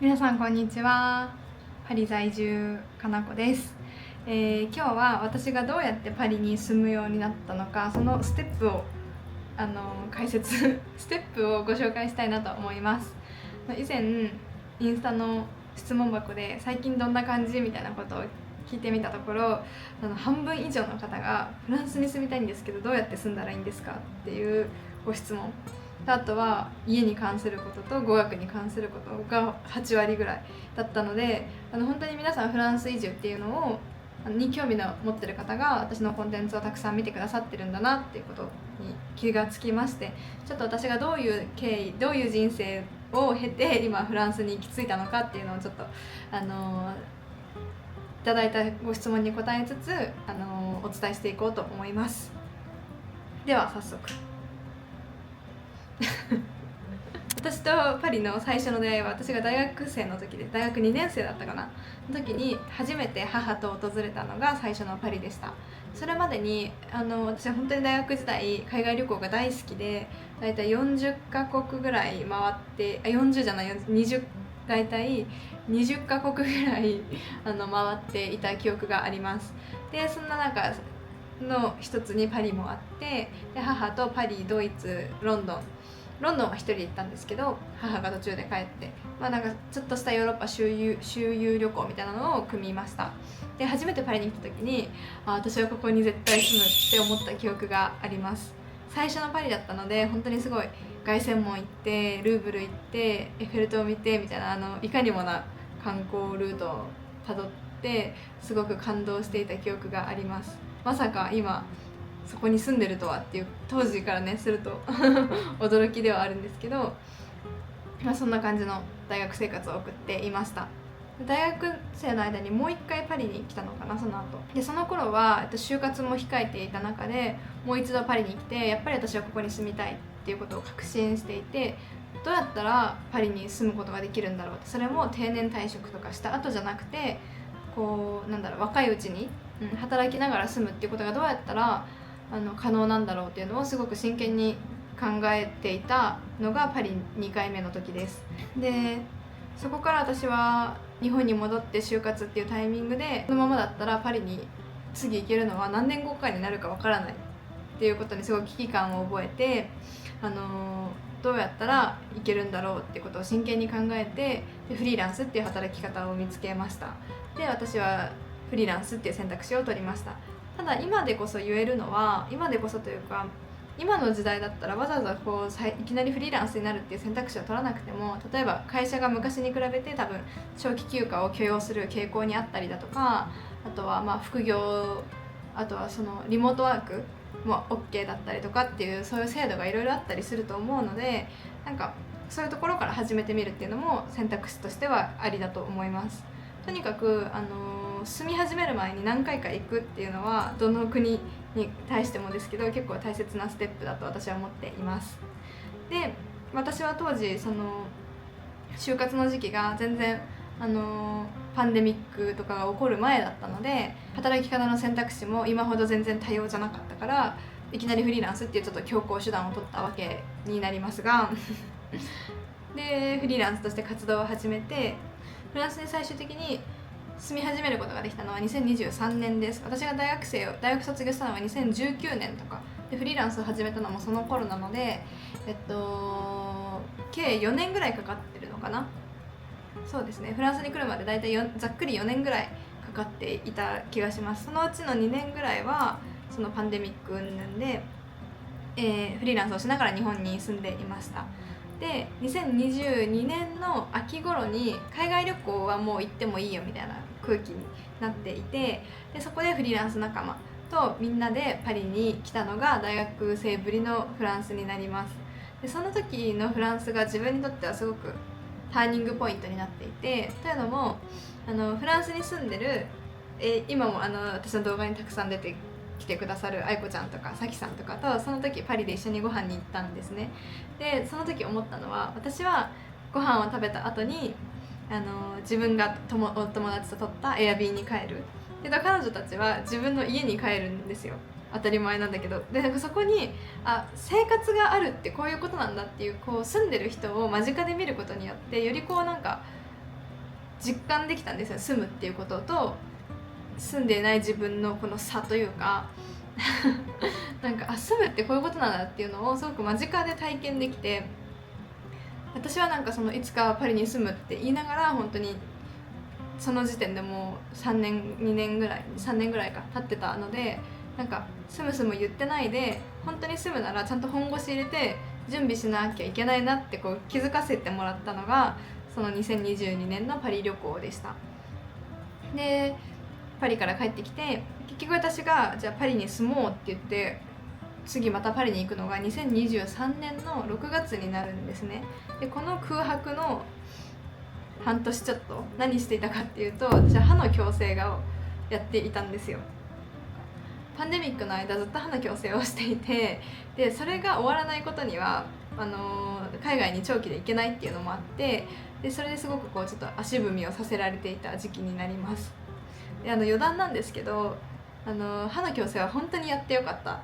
皆さんこんにちは。パリ在住かなこです。今日は私がどうやってパリに住むようになったのか、そのステップを解説ステップをご紹介したいなと思います。以前インスタの質問箱で最近どんな感じみたいなことを聞いてみたところ、半分以上の方がフランスに住みたいんですけどどうやって住んだらいいんですかっていうご質問、あとは家に関することと語学に関することが8割ぐらいだったので、本当に皆さんフランス移住っていうのに興味の持ってる方が私のコンテンツをたくさん見てくださってるんだなっていうことに気がつきまして、ちょっと私がどういう経緯、どういう人生を経て今フランスに行き着いたのかっていうのをちょっといただいたご質問に答えつつお伝えしていこうと思います。では早速私とパリの最初の出会いは、私が大学生の時で、大学2年生だったかなの時に初めて母と訪れたのが最初のパリでした。それまでに私は本当に大学時代海外旅行が大好きで、だいたい40カ国ぐらい回って40じゃない20、だいたい20カ国ぐらい回っていた記憶があります。でそんな中の一つにパリもあって、で母とパリ、ドイツ、ロンドンは一人で行ったんですけど、母が途中で帰って、なんかちょっとしたヨーロッパ周遊旅行みたいなのを組みました。で初めてパリに来た時に私はここに絶対住むって思った記憶があります。最初のパリだったので本当にすごい凱旋門行ってルーブル行ってエッフェル塔を見てみたいないかにもな観光ルートをたどってすごく感動していた記憶があります。まさか今そこに住んでるとはっていう、当時からねすると驚きではあるんですけど、そんな感じの大学生活を送っていました。大学生の間にもう一回パリに来たのかな、その後で。その頃は就活も控えていた中でもう一度パリに来て、やっぱり私はここに住みたいっていうことを確信していて、どうやったらパリに住むことができるんだろうって、それも定年退職とかした後じゃなくて、若いうちに、働きながら住むっていうことがどうやったら可能なんだろうっていうのをすごく真剣に考えていたのがパリ2回目の時です。でそこから私は日本に戻って就活っていうタイミングで、このままだったらパリに次行けるのは何年後かになるかわからないっていうことにすごく危機感を覚えて、どうやったらいけるんだろうってことを真剣に考えて、でフリーランスっていう働き方を見つけました。で私はフリーランスっていう選択肢を取りました。ただ今でこそ言えるのは、今でこそというか今の時代だったらわざわざいきなりフリーランスになるっていう選択肢を取らなくても、例えば会社が昔に比べて多分長期休暇を許容する傾向にあったりだとか、あとは副業、あとはそのリモートワークも OK だったりとかっていう、そういう制度がいろいろあったりすると思うので、なんかそういうところから始めてみるっていうのも選択肢としてはありだと思います。とにかく、住み始める前に何回か行くっていうのはどの国に対してもですけど結構大切なステップだと私は思っています。で私は当時就活の時期が全然パンデミックとかが起こる前だったので、働き方の選択肢も今ほど全然多様じゃなかったから、いきなりフリーランスっていうちょっと強行手段を取ったわけになりますがでフリーランスとして活動を始めて、フランスに最終的に住み始めることができたのは2023年です。私が大学卒業したのは2019年とかで、フリーランスを始めたのもその頃なので、計4年ぐらいかかってるのかな。そうですね、フランスに来るまでだいたいざっくり4年ぐらいかかっていた気がします。そのうちの2年ぐらいはそのパンデミック云々で、フリーランスをしながら日本に住んでいました。で2022年の秋頃に海外旅行はもう行ってもいいよみたいな空気になっていて、でそこでフリーランス仲間とみんなでパリに来たのが大学生ぶりのフランスになります。でその時のフランスが自分にとってはすごくターニングポイントになっていて、というのもフランスに住んでる、今も私の動画にたくさん出て来てくださる愛子ちゃんとかさきさんとかとその時パリで一緒にご飯に行ったんですね。でその時思ったのは、私はご飯を食べた後に自分がお友達と取ったエアビーに帰る。で彼女たちは自分の家に帰るんですよ。当たり前なんだけど、でなんかそこに生活があるってこういうことなんだっていう、住んでる人を間近で見ることによって、より実感できたんですよ。住むっていうことと住んでいない自分のこの差というかなんか住むってこういうことなんだっていうのをすごく間近で体験できて、私はなんかそのいつかパリに住むって言いながら本当にその時点でもう3年2年ぐらい3年ぐらいか経ってたので、なんか住む言ってないで本当に住むならちゃんと本腰入れて準備しなきゃいけないなってこう気づかせてもらったのがその2022年のパリ旅行でした。でパリから帰ってきて、結局私がじゃあパリに住もうって言って次またパリに行くのが2023年の6月になるんですね。でこの空白の半年ちょっと何していたかっていうと、私は歯の矯正がやっていたんですよ。パンデミックの間ずっと歯の矯正をしていて、でそれが終わらないことには海外に長期で行けないっていうのもあって、でそれですごくこうちょっと足踏みをさせられていた時期になります。で余談なんですけど、歯の矯正は本当にやってよかった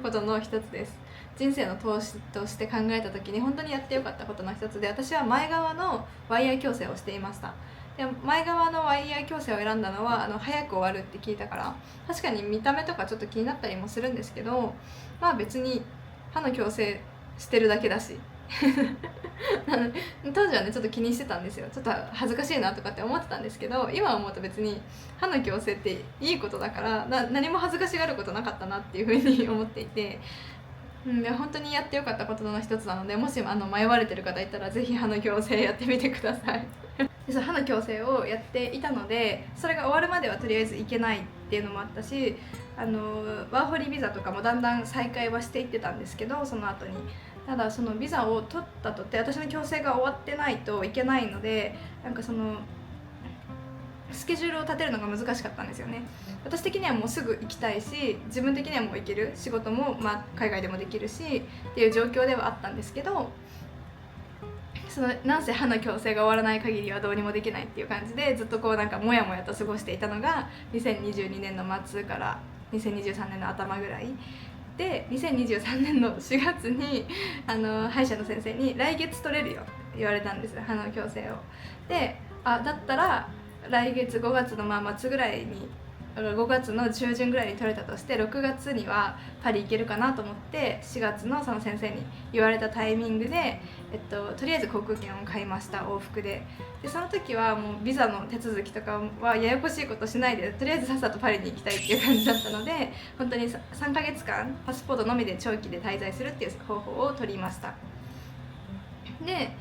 ことの一つです。人生の投資として考えた時に本当にやってよかったことの一つで、私は前側のワイヤー矯正をしていました。で前側のワイヤー矯正を選んだのは早く終わるって聞いたから。確かに見た目とかちょっと気になったりもするんですけど、まあ別に歯の矯正してるだけだし当時はねちょっと気にしてたんですよ。ちょっと恥ずかしいなとかって思ってたんですけど、今思うと別に歯の矯正っていいことだから何も恥ずかしがることなかったなっていうふうに思っていて、で本当にやってよかったことの一つなので、もし迷われてる方いたらぜひ歯の矯正やってみてくださいでその歯の矯正をやっていたので、それが終わるまではとりあえず行けないっていうのもあったし、ワーホリビザとかもだんだん再開はしていってたんですけど、その後にただそのビザを取ったとって私の矯正が終わってないといけないので、なんかそのスケジュールを立てるのが難しかったんですよね。私的にはもうすぐ行きたいし、自分的にはもう行ける仕事も海外でもできるしっていう状況ではあったんですけど、なんせ歯の矯正が終わらない限りはどうにもできないっていう感じでずっとこうなんかモヤモヤと過ごしていたのが2022年の末から2023年の頭ぐらいで、2023年の4月に歯医者の先生に来月取れるよって言われたんです、歯の矯正を。でだったら来月5月の末ぐらいに5月の中旬ぐらいに取れたとして、6月にはパリ行けるかなと思って4月のその先生に言われたタイミングで、とりあえず航空券を買いました、往復で。でその時はもうビザの手続きとかはややこしいことしないで、とりあえずさっさとパリに行きたいっていう感じだったので、本当に3ヶ月間パスポートのみで長期で滞在するっていう方法を取りました。で、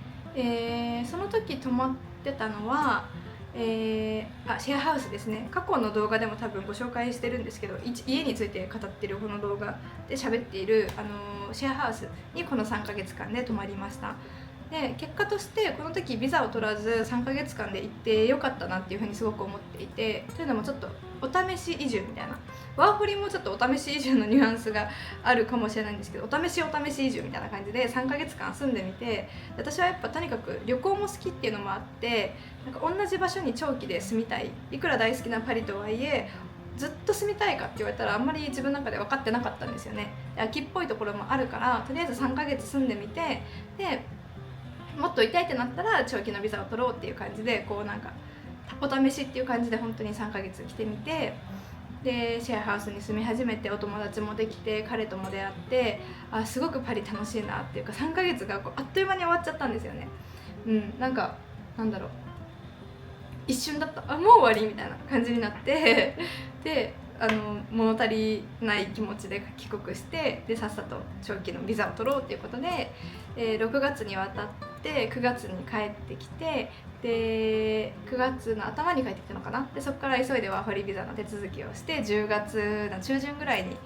その時泊まってたのはシェアハウスですね。過去の動画でも多分ご紹介してるんですけど、家について語ってるこの動画で喋っている、シェアハウスにこの3ヶ月間で泊まりました。で結果としてこの時ビザを取らず3ヶ月間で行ってよかったなっていうふうにすごく思っていて、というのもちょっとお試し移住みたいな、ワーホリもちょっとお試し移住のニュアンスがあるかもしれないんですけど、お試し移住みたいな感じで3ヶ月間住んでみて、私はやっぱとにかく旅行も好きっていうのもあって、なんか同じ場所に長期で住みたい、いくら大好きなパリとはいえずっと住みたいかって言われたらあんまり自分の中で分かってなかったんですよね。秋っぽいところもあるから、とりあえず3ヶ月住んでみて、でもっといたいってなったら長期のビザを取ろうっていう感じで、こうなんかお試しっていう感じで本当に3ヶ月来てみて、でシェアハウスに住み始めてお友達もできて彼とも出会って、すごくパリ楽しいなっていうか、3ヶ月がこうあっという間に終わっちゃったんですよね。なんかなんだろう、一瞬だった、もう終わりみたいな感じになってで物足りない気持ちで帰国して、でさっさと長期のビザを取ろうっていうことで、6月に渡って9月に帰ってきて、で9月の頭に帰ってきたのかな。でそこから急いでワーホリビザの手続きをして、10月の中旬ぐらいに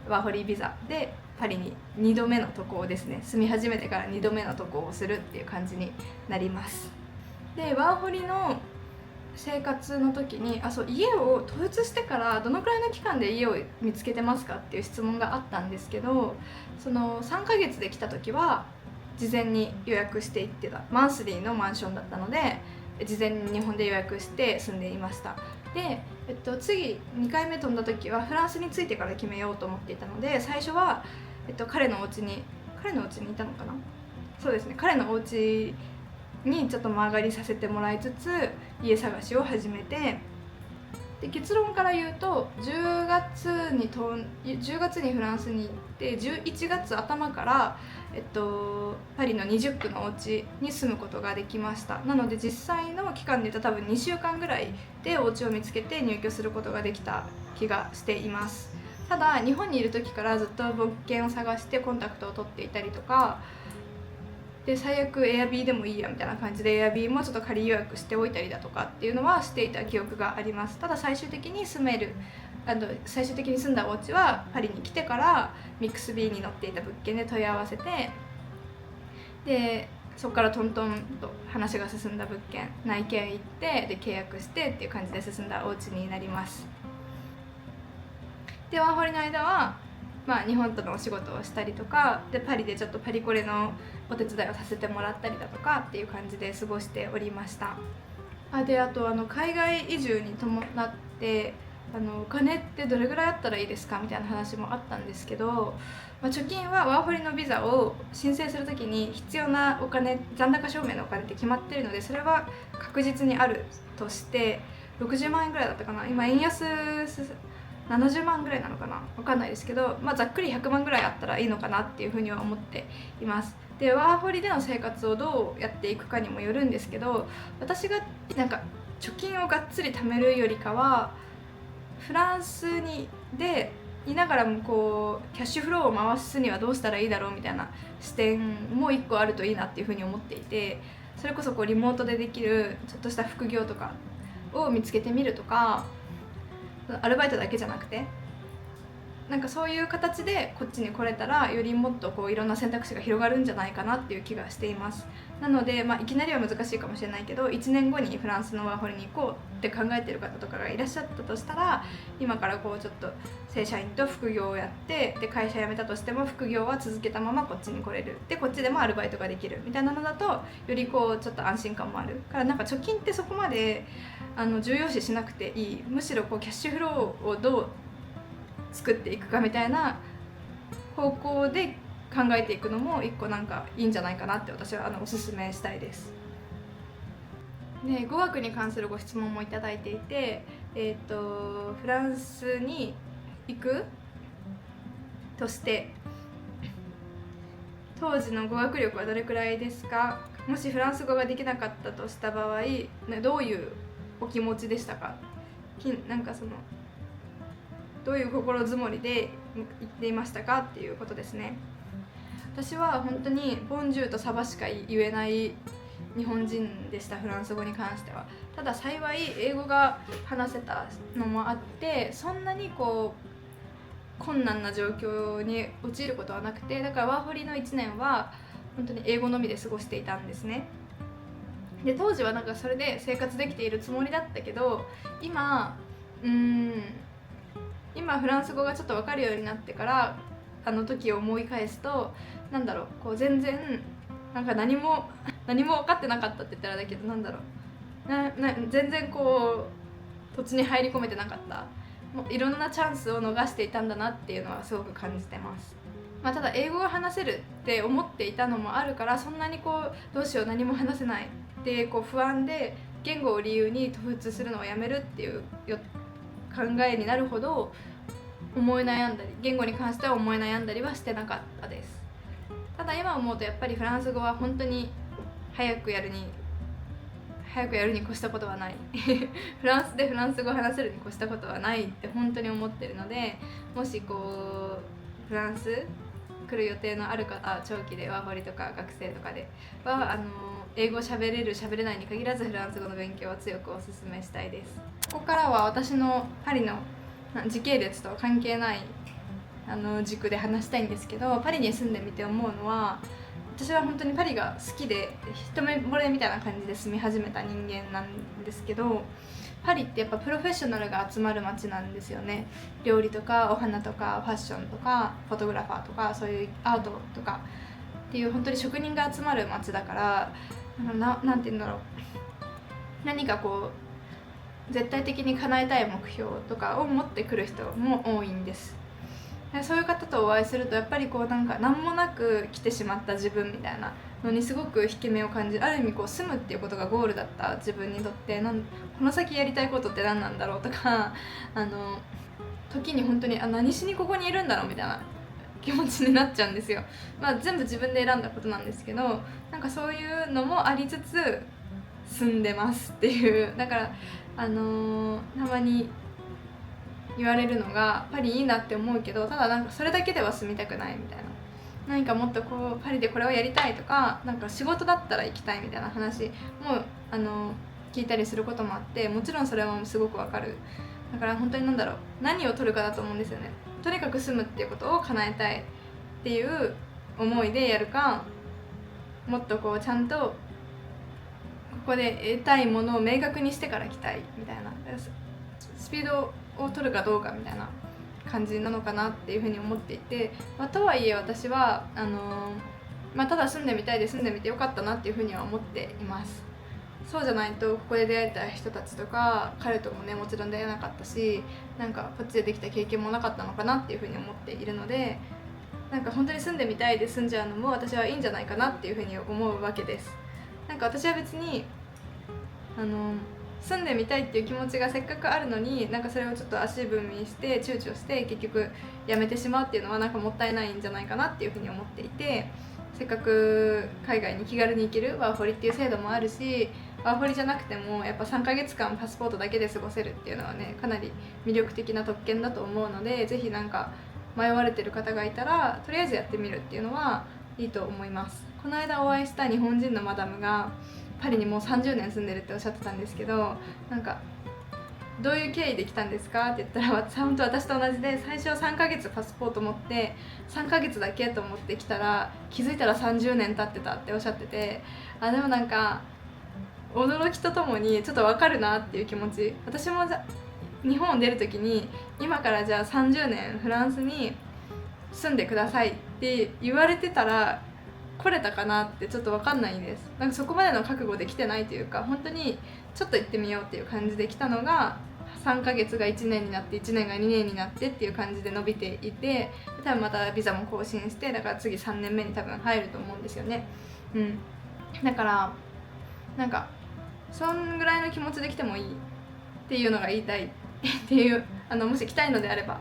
ワーホリビザでパリに2度目の渡航ですね。住み始めてから2度目の渡航をするっていう感じになります。でワーホリの生活の時に家を統一してからどのくらいの期間で家を見つけてますかっていう質問があったんですけど、その3ヶ月で来た時は事前に予約していってたマンスリーのマンションだったので、事前に日本で予約して住んでいました。で、次2回目飛んだ時はフランスに着いてから決めようと思っていたので、最初は、彼のお家にいたのかな。そうですね、彼のお家にちょっと間上がりさせてもらいつつ家探しを始めて、で結論から言うと10月にフランスに行って11月頭から、パリの20区のお家に住むことができました。なので実際の期間で言うと多分2週間ぐらいでお家を見つけて入居することができた気がしています。ただ日本にいる時からずっと物件を探してコンタクトを取っていたりとかで、最悪 Airb でもいいやみたいな感じで Airb もちょっと仮予約しておいたりだとかっていうのはしていた記憶があります。ただ最終的に住んだお家はパリに来てからミックス B に載っていた物件で問い合わせて、でそこからトントンと話が進んだ物件、内見行ってで契約してっていう感じで進んだお家になります。でワーホリの間は日本とのお仕事をしたりとかで、パリでちょっとパリコレのお手伝いをさせてもらったりだとかっていう感じで過ごしておりました。あと海外移住に伴ってお金ってどれぐらいあったらいいですかみたいな話もあったんですけど、貯金はワーホリのビザを申請するときに必要なお金、残高証明のお金って決まってるので、それは確実にあるとして60万円ぐらいだったかな、今円安70万ぐらいなのかな、分かんないですけど、ざっくり100万ぐらいあったらいいのかなっていうふうには思っています。でワーホリでの生活をどうやっていくかにもよるんですけど、私が貯金をがっつり貯めるよりかはフランスでいながらもキャッシュフローを回すにはどうしたらいいだろうみたいな視点も1個あるといいなっていうふうに思っていて、それこそリモートでできるちょっとした副業とかを見つけてみるとか、アルバイトだけじゃなくてそういう形でこっちに来れたらよりもっといろんな選択肢が広がるんじゃないかなっていう気がしています。なので、いきなりは難しいかもしれないけど1年後にフランスのワーホリに行こうって考えてる方とかがいらっしゃったとしたら、今からちょっと正社員と副業をやってで会社辞めたとしても副業は続けたままこっちに来れる、でこっちでもアルバイトができるみたいなのだとよりちょっと安心感もあるから、貯金ってそこまで重要視しなくていい、むしろキャッシュフローをどう作っていくかみたいな方向で考えていくのも一個いいんじゃないかなって私はおすすめしたいです。で語学に関するご質問もいただいていて、フランスに行くとして当時の語学力はどれくらいですか？もしフランス語ができなかったとした場合どういうお気持ちでしたか？どういう心づもりで言っていましたかっていうことですね。私は本当にボンジュールとサバしか言えない日本人でした、フランス語に関しては。ただ幸い英語が話せたのもあってそんなに困難な状況に陥ることはなくて、だからワーホリの1年は本当に英語のみで過ごしていたんですね。で当時はそれで生活できているつもりだったけど、今フランス語がちょっと分かるようになってから時を思い返すと全然何も分かってなかったって言ったらだけど全然土地に入り込めてなかった、もういろんなチャンスを逃していたんだなっていうのはすごく感じてます。ただ英語が話せるって思っていたのもあるから、そんなにどうしよう何も話せないって不安で言語を理由に突出するのをやめるっていう考えになるほど思い悩んだり、言語に関しては思い悩んだりはしてなかったです。ただ今思うとやっぱりフランス語は本当に早くやるに越したことはないフランスでフランス語を話せるに越したことはないって本当に思ってるので、もしフランス来る予定のある方、長期でワーホリとか学生とかでは英語喋れる喋れないに限らずフランス語の勉強を強くお勧めしたいです。ここからは私のパリの時系列とは関係ない軸で話したいんですけど、パリに住んでみて思うのは、私は本当にパリが好きで一目惚れみたいな感じで住み始めた人間なんですけど、パリってやっぱプロフェッショナルが集まる街なんですよね。料理とかお花とかファッションとかフォトグラファーとかそういうアートとかっていう本当に職人が集まる街だから、なんて言うんだろう、何か絶対的に叶えたい目標とかを持ってくる人も多いんです。そういう方とお会いするとやっぱり何もなく来てしまった自分みたいなのにすごく引け目を感じる。ある意味こう住むっていうことがゴールだった自分にとって、この先やりたいことって何なんだろうとか時に本当に何しにここにいるんだろうみたいな気持ちになっちゃうんですよ。全部自分で選んだことなんですけど、なんかそういうのもありつつ住んでますっていう。だからたまに言われるのがパリいいなって思うけど、ただなんかそれだけでは住みたくないみたいな、何かもっとこうパリでこれをやりたいとか、なんか仕事だったら行きたいみたいな話も聞いたりすることもあって、もちろんそれはすごくわかる。だから本当に何を取るかだと思うんですよね。とにかく住むっていうことを叶えたいっていう思いでやるか、もっとこうちゃんとここで得たいものを明確にしてから来たいみたいな、スピードを取るかどうかみたいな感じなのかなっていうふうに思っていて、とはいえ私はただ住んでみたいで住んでみてよかったなっていうふうには思っています。そうじゃないとここで出会えた人たちとか彼ともねもちろん出会えなかったし、なんかこっちでできた経験もなかったのかなっていうふうに思っているので、なんか本当に住んでみたいで住んじゃうのも私はいいんじゃないかなっていうふうに思うわけです。なんか私は別に住んでみたいっていう気持ちがせっかくあるのに、なんかそれをちょっと足踏みして躊躇して結局やめてしまうっていうのはなんかもったいないんじゃないかなっていうふうに思っていて、せっかく海外に気軽に行けるワーホリっていう制度もあるし、ワーホリじゃなくてもやっぱ3ヶ月間パスポートだけで過ごせるっていうのはね、かなり魅力的な特権だと思うので、ぜひなんか迷われてる方がいたらとりあえずやってみるっていうのはいいと思います。この間お会いした日本人のマダムがパリにもう30年住んでるっておっしゃってたんですけど、なんかどういう経緯で来たんですかって言ったら、本当私と同じで最初は3ヶ月パスポート持って3ヶ月だけと思って来たら気づいたら30年経ってたっておっしゃってて、でもなんか驚きとともにちょっと分かるなっていう気持ち。私も日本を出る時に今からじゃあ30年フランスに住んでくださいって言われてたら来れたかなってちょっと分かんないんです。なんかそこまでの覚悟で来てないというか、本当にちょっと行ってみようっていう感じで来たのが3ヶ月が1年になって1年が2年になってっていう感じで伸びていて、多分またビザも更新して、だから次3年目に多分入ると思うんですよね。だからなんかそんぐらいの気持ちで来てもいいっていうのが言いたいっていう、もし来たいのであれば、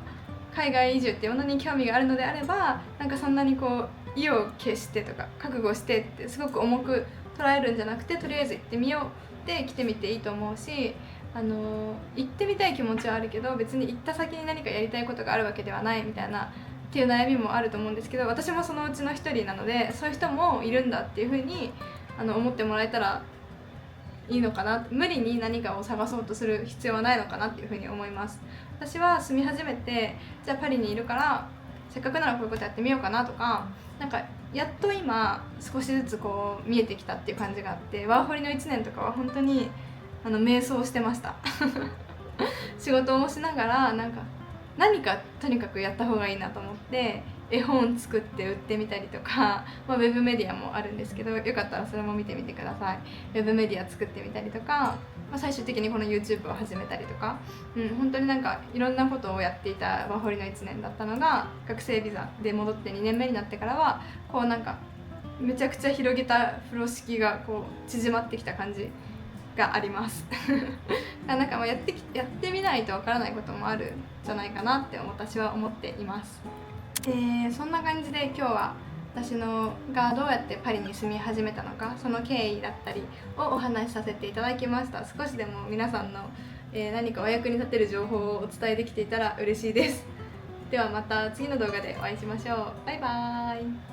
海外移住っていうものに興味があるのであれば、なんかそんなにこう意を決してとか覚悟してってすごく重く捉えるんじゃなくて、とりあえず行ってみようって来てみていいと思うし、行ってみたい気持ちはあるけど別に行った先に何かやりたいことがあるわけではないみたいなっていう悩みもあると思うんですけど、私もそのうちの一人なので、そういう人もいるんだっていうふうに思ってもらえたらいいのかな。無理に何かを探そうとする必要はないのかなっていうふうに思います。私は住み始めて、じゃあパリにいるからせっかくならこういうことやってみようかなとか、なんかやっと今少しずつこう見えてきたっていう感じがあって、ワーホリの1年とかは本当に瞑想してました仕事もしながら何かとにかくやった方がいいなと思って絵本作って売ってみたりとか、ウェブメディアもあるんですけど、よかったらそれも見てみてください。ウェブメディア作ってみたりとか、最終的にこの YouTube を始めたりとか、本当になんかいろんなことをやっていたワーホリの1年だったのが、学生ビザで戻って2年目になってからはこうなんかめちゃくちゃ広げた風呂敷がこう縮まってきた感じがありますなんかやってみないとわからないこともあるんじゃないかなって私は思っています。そんな感じで今日は私がどうやってパリに住み始めたのか、その経緯だったりをお話しさせていただきました。少しでも皆さんの、何かお役に立てる情報をお伝えできていたら嬉しいです。ではまた次の動画でお会いしましょう。バイバーイ。